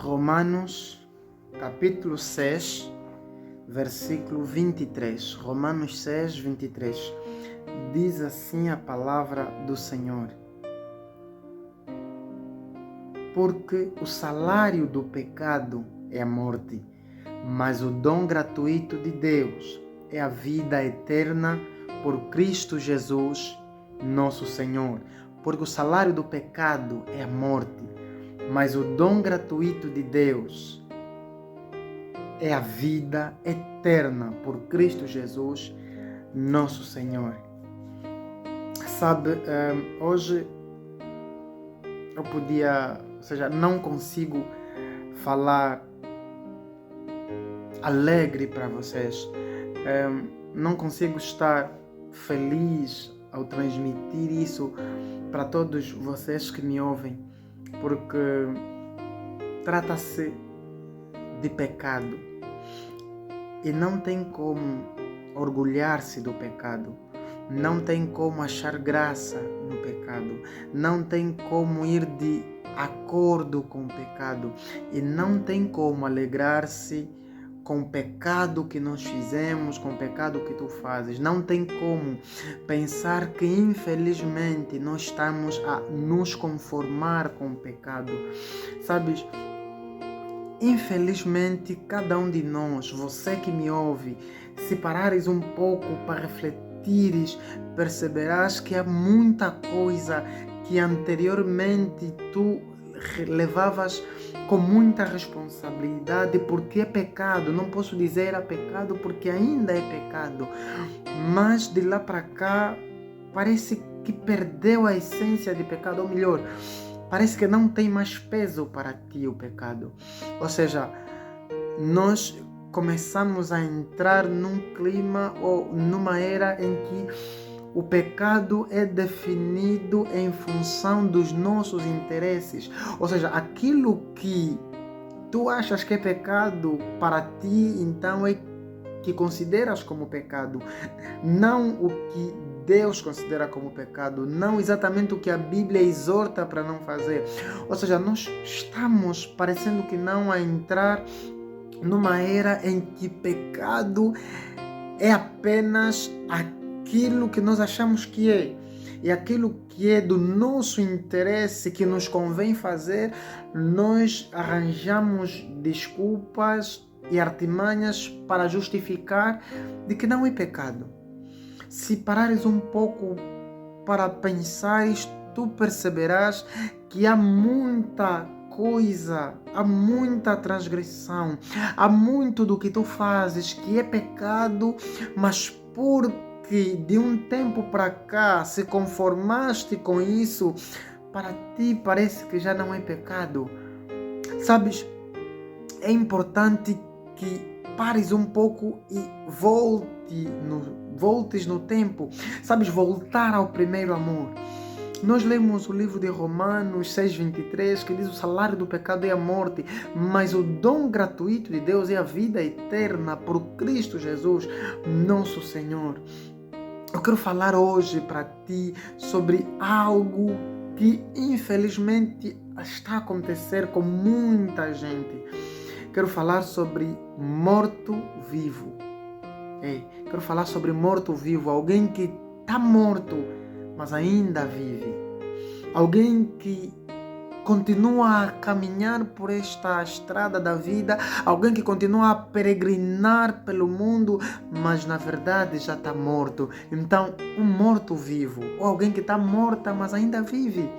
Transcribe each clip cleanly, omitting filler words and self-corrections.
Romanos, capítulo 6, versículo 23. Romanos 6, 23. Diz assim a palavra do Senhor: porque o salário do pecado é a morte, mas o dom gratuito de Deus é a vida eterna por Cristo Jesus, nosso Senhor. Porque o salário do pecado é a morte, mas o dom gratuito de Deus é a vida eterna por Cristo Jesus, nosso Senhor. Sabe, hoje eu não consigo falar alegre para vocês. Não consigo estar feliz ao transmitir isso para todos vocês que me ouvem, porque trata-se de pecado e não tem como orgulhar-se do pecado, não tem como achar graça no pecado, não tem como ir de acordo com o pecado e não tem como alegrar-se com o pecado que nós fizemos, com o pecado que tu fazes. Não tem como pensar que infelizmente nós estamos a nos conformar com o pecado. Sabes, infelizmente cada um de nós, você que me ouve, se parares um pouco para refletires, perceberás que há muita coisa que anteriormente tu levavas com muita responsabilidade, porque é pecado. Não posso dizer é pecado porque ainda é pecado, mas de lá para cá parece que perdeu a essência de pecado, ou melhor, parece que não tem mais peso para ti o pecado. Ou seja, nós começamos a entrar num clima ou numa era em que o pecado é definido em função dos nossos interesses. Ou seja, aquilo que tu achas que é pecado para ti, então é que consideras como pecado. Não o que Deus considera como pecado. Não exatamente o que a Bíblia exorta para não fazer. Ou seja, nós estamos parecendo que não a entrar numa era em que pecado é apenas aquilo que nós achamos que é. E aquilo que é do nosso interesse, que nos convém fazer, nós arranjamos desculpas e artimanhas para justificar de que não é pecado. Se parares um pouco para pensares, tu perceberás que há muita coisa, há muita transgressão, há muito do que tu fazes que é pecado, mas porque de um tempo para cá se conformaste com isso, para ti parece que já não é pecado. Sabes, é importante que pares um pouco e voltes no tempo. Sabes, voltar ao primeiro amor. Nós lemos o livro de Romanos 6,23, que diz: o salário do pecado é a morte, mas o dom gratuito de Deus é a vida eterna por Cristo Jesus, nosso Senhor. Eu quero falar hoje para ti sobre algo que infelizmente está a acontecer com muita gente. Quero falar sobre morto-vivo. Quero falar sobre morto-vivo, alguém que está morto, mas ainda vive. Alguém que continua a caminhar por esta estrada da vida, alguém que continua a peregrinar pelo mundo, mas na verdade já está morto. Então, um morto-vivo, ou alguém que está morta, mas ainda vive.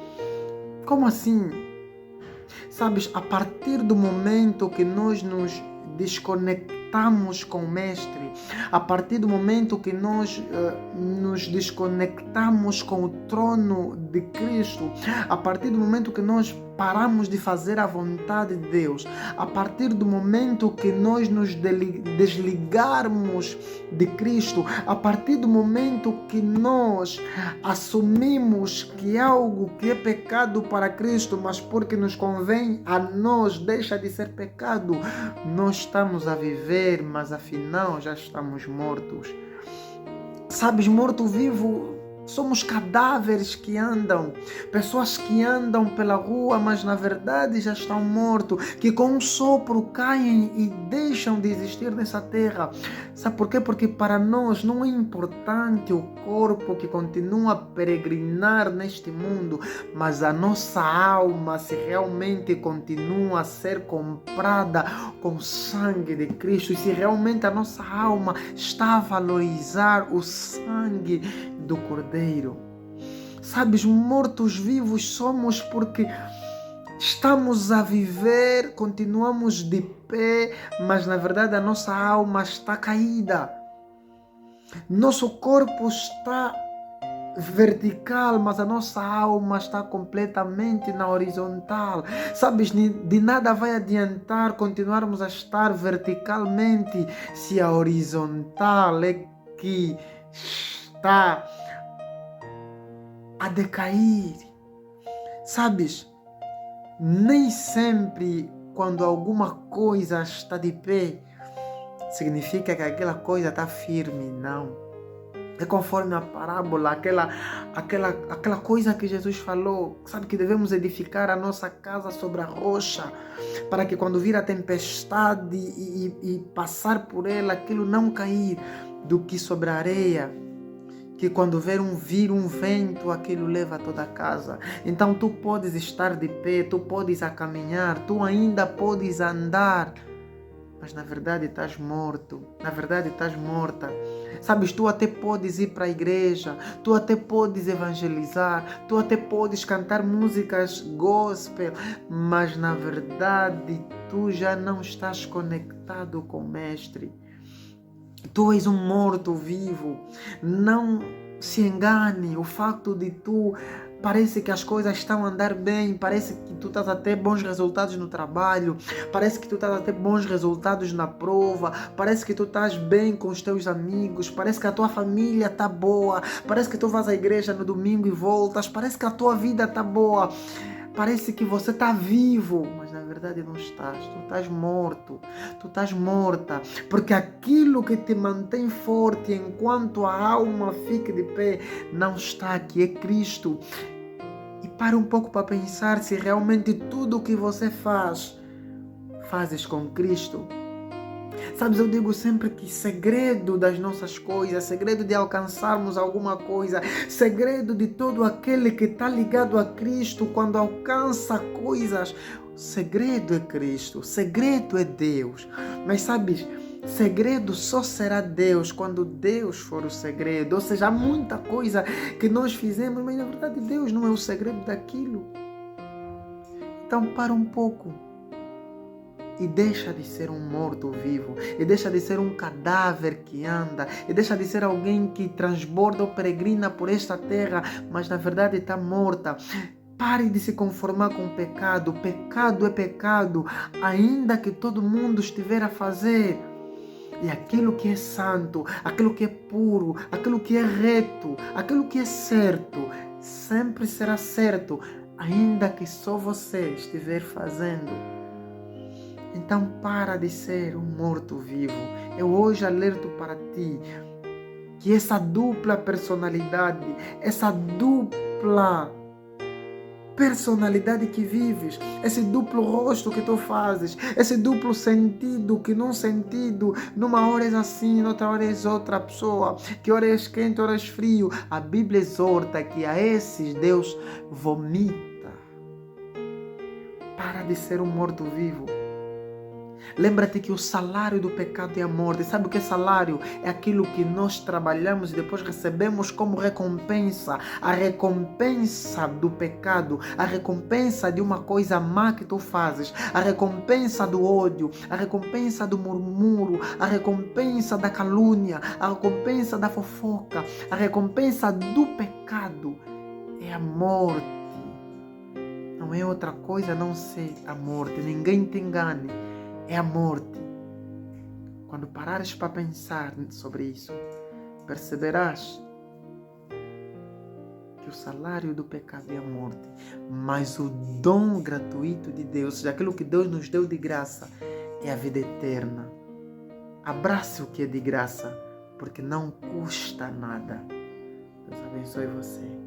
Como assim? Sabes, a partir do momento que nós nos desconectamos com o Mestre, a partir do momento que nós nos desconectamos com o trono de Cristo, a partir do momento que nós paramos de fazer a vontade de Deus, a partir do momento que nós nos desligarmos de Cristo, a partir do momento que nós assumimos que algo que é pecado para Cristo, mas porque nos convém a nós deixa de ser pecado, nós estamos a viver, mas afinal já estamos mortos. Sabes, morto-vivo Somos cadáveres que andam, pessoas que andam pela rua, mas na verdade já estão mortos, que com um sopro caem e deixam de existir nessa terra. Sabe por quê? Porque para nós não é importante o corpo que continua a peregrinar neste mundo, mas a nossa alma, se realmente continua a ser comprada com o sangue de Cristo, e se realmente a nossa alma está a valorizar o sangue do Cordeiro. Sabes, mortos-vivos somos porque estamos a viver, continuamos de pé, mas na verdade a nossa alma está caída. Nosso corpo está vertical, mas a nossa alma está completamente na horizontal. Sabes, de nada vai adiantar continuarmos a estar verticalmente se a horizontal é que está a decair. Sabes, nem sempre quando alguma coisa está de pé, significa que aquela coisa está firme, não. É conforme a parábola, aquela coisa que Jesus falou, sabe, que devemos edificar a nossa casa sobre a rocha, para que quando vir a tempestade e passar por ela, aquilo não cair, do que sobre a areia, que quando vir um vento, aquilo leva toda a casa. Então tu podes estar de pé, tu podes a caminhar, tu ainda podes andar, mas na verdade estás morto, na verdade estás morta. Sabes, tu até podes ir para a igreja, tu até podes evangelizar, tu até podes cantar músicas gospel, mas na verdade tu já não estás conectado com o Mestre. Tu és um morto-vivo. Não se engane, o facto de tu parece que as coisas estão a andar bem, parece que tu estás a ter bons resultados no trabalho, parece que tu estás a ter bons resultados na prova, parece que tu estás bem com os teus amigos, parece que a tua família está boa, parece que tu vas à igreja no domingo e voltas, parece que a tua vida está boa, parece que você está vivo, mas na verdade não estás, tu estás morto, tu estás morta, porque aquilo que te mantém forte enquanto a alma fica de pé não está aqui, é Cristo. E para um pouco para pensar se realmente tudo o que você fazes com Cristo. Sabes, eu digo sempre que segredo das nossas coisas, segredo de alcançarmos alguma coisa, segredo de todo aquele que está ligado a Cristo quando alcança coisas, segredo é Cristo, segredo é Deus. Mas sabes, segredo só será Deus quando Deus for o segredo. Ou seja, há muita coisa que nós fizemos, mas na verdade Deus não é o segredo daquilo. Então para um pouco e deixa de ser um morto-vivo, e deixa de ser um cadáver que anda, e deixa de ser alguém que transborda ou peregrina por esta terra, mas na verdade está morta. Pare de se conformar com o pecado. Pecado é pecado, ainda que todo mundo estiver a fazer. E aquilo que é santo, aquilo que é puro, aquilo que é reto, aquilo que é certo, sempre será certo, ainda que só você estiver fazendo. Então para de ser um morto-vivo. Eu hoje alerto para ti que essa dupla personalidade, essa dupla personalidade que vives, esse duplo rosto que tu fazes, esse duplo sentido que num sentido, numa hora és assim, noutra hora és outra pessoa, que hora és quente, hora és frio. A Bíblia exorta que a esses Deus vomita. Para de ser um morto-vivo. Lembra-te que o salário do pecado é a morte. Sabe o que é salário? É aquilo que nós trabalhamos e depois recebemos como recompensa. A recompensa do pecado, a recompensa de uma coisa má que tu fazes, a recompensa do ódio, a recompensa do murmúrio, a recompensa da calúnia, a recompensa da fofoca, a recompensa do pecado é a morte. Não é outra coisa a não ser a morte. Ninguém te engane. É a morte. Quando parares para pensar sobre isso, perceberás que o salário do pecado é a morte, mas o dom gratuito de Deus, ou seja, aquilo que Deus nos deu de graça, é a vida eterna. Abrace o que é de graça, porque não custa nada. Deus abençoe você.